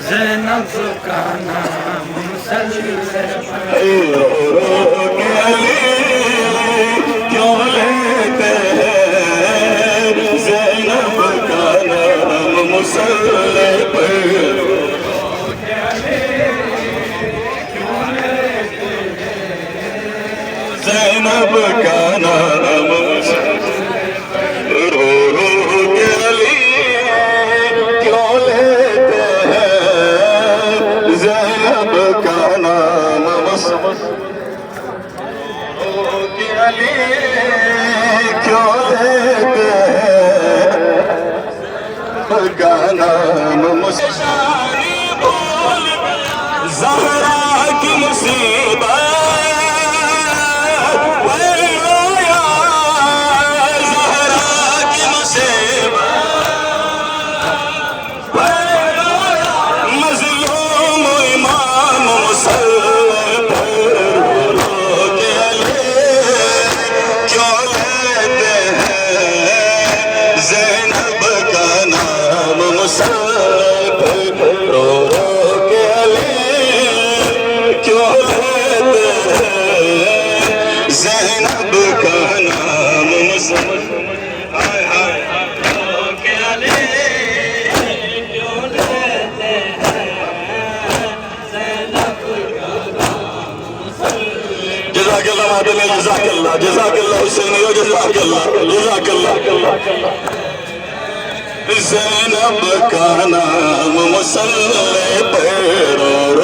زینب کا نام مسلے پر رو رو کے علی کیوں لیتے ہیں زینب کا نام مسلے پر زینب کا نام رو رو کے علی کیوں لیتے ہیں زینب کا نام رو کے علی کیوں لیتے ہیں کا نام زہرا کی مصیبت جزاک اللہ جزاک اللہ حسینیو جزاک اللہ زینب کا نام مسلح پر